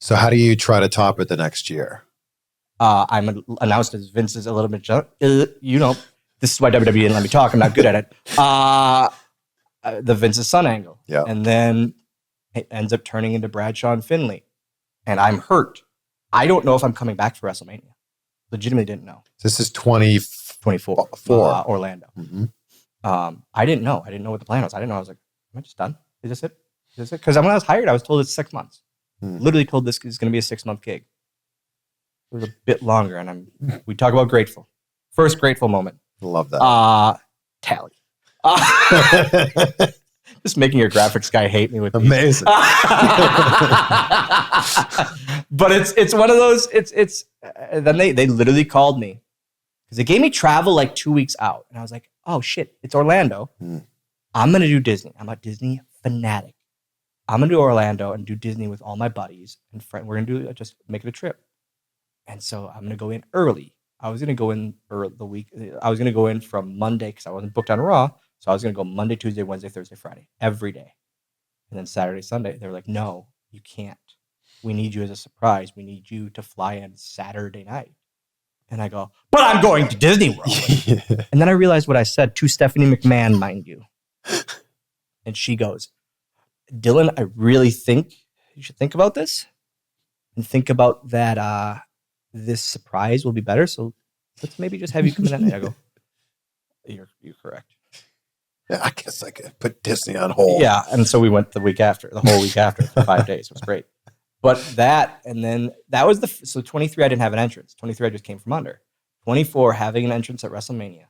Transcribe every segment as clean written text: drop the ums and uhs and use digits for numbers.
So how do you try to top it the next year? I'm announced as Vince's illegitimate son. You know, this is why WWE didn't let me talk. I'm not good at it. The Vince's son angle. Yeah. And then it ends up turning into Bradshaw and Finley. And I'm hurt. I don't know if I'm coming back for WrestleMania. Legitimately didn't know. This is 24. Orlando. Mm-hmm. I didn't know. I didn't know what the plan was. I didn't know. I was like, am I just done? Is this it? Is this it? Because when I was hired, I was told it's 6 months. Literally told this is going to be a 6-month gig. It was a bit longer, and we talk about grateful. First grateful moment. Love that. Tally. Just making your graphics guy hate me with amazing. But it's one of those. It's then they literally called me because they gave me travel like 2 weeks out, and I was like, oh shit, it's Orlando. I'm gonna do Disney. I'm a Disney fanatic. I'm gonna do Orlando and do Disney with all my buddies and friends. We're gonna just make it a trip. And so I'm going to go in early. I was going to go in the week. I was going to go in from Monday because I wasn't booked on Raw. So I was going to go Monday, Tuesday, Wednesday, Thursday, Friday, every day. And then Saturday, Sunday, they were like, no, you can't. We need you as a surprise. We need you to fly in Saturday night. And I go, but I'm going to Disney World. Yeah. And then I realized what I said to Stephanie McMahon, mind you. And she goes, Dylan, I really think you should think about this and think about that this surprise will be better. So let's maybe just have you come in that night. I go, you're correct. Yeah, I guess I could put Disney on hold. Yeah. And so we went the whole week after for 5 days. It was great. But that, and then that was so 23, I didn't have an entrance. 23, I just came from under. 24, having an entrance at WrestleMania.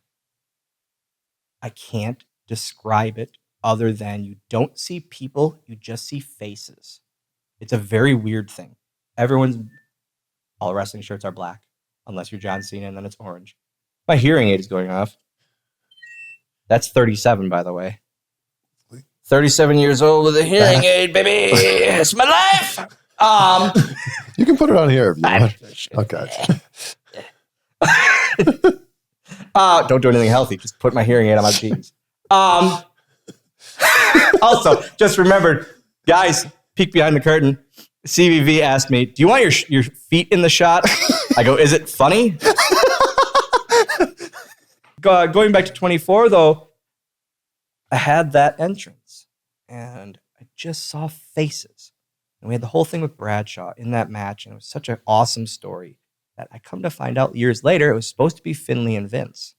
I can't describe it other than you don't see people, you just see faces. It's a very weird thing. All wrestling shirts are black, unless you're John Cena, and then it's orange. My hearing aid is going off. That's 37, by the way. 37 years old with a hearing aid, baby. It's my life. You can put it on here if you want. Okay. Don't do anything healthy. Just put my hearing aid on my jeans. Also, just remembered, guys, peek behind the curtain. CVV asked me, do you want your feet in the shot? I go, is it funny? Going back to 24, though, I had that entrance, and I just saw faces. And we had the whole thing with Bradshaw in that match, and it was such an awesome story that I come to find out years later, it was supposed to be Finley and Vince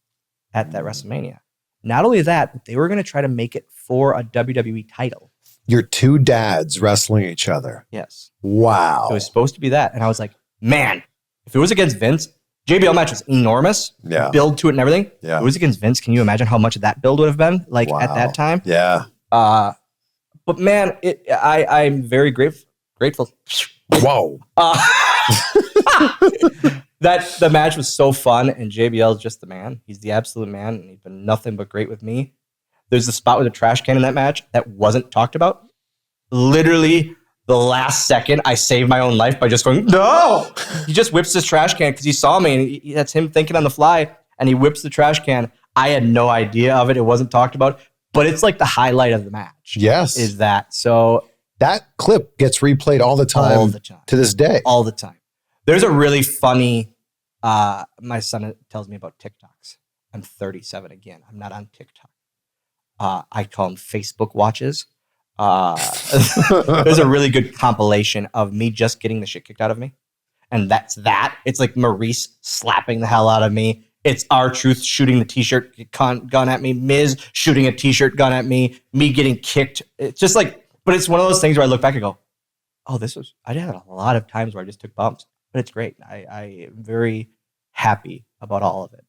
at that WrestleMania. Not only that, but they were going to try to make it for a WWE title. Your two dads wrestling each other. Yes. Wow. It was supposed to be that. And I was like, man, if it was against Vince, JBL match was enormous. Yeah. Build to it and everything. Yeah. If it was against Vince, can you imagine how much that build would have been like at that time? Yeah. But man, I'm very grateful. Whoa. That the match was so fun, and JBL is just the man. He's the absolute man, and he's been nothing but great with me. There's a spot with a trash can in that match that wasn't talked about. Literally, the last second, I saved my own life by just going, no! He just whips this trash can because he saw me, and that's him thinking on the fly, and he whips the trash can. I had no idea of it. It wasn't talked about, but it's like the highlight of the match. Yes. Is that. So that clip gets replayed all the time to this day. All the time. There's a really funny, my son tells me about TikToks. I'm 37 again. I'm not on TikTok. I call them Facebook watches. There's a really good compilation of me just getting the shit kicked out of me. And that's that. It's like Maurice slapping the hell out of me. It's R-Truth shooting the t-shirt gun at me. Miz shooting a t-shirt gun at me. Me getting kicked. It's just like, but it's one of those things where I look back and go, oh, I had a lot of times where I just took bumps. But it's great. I am very happy about all of it.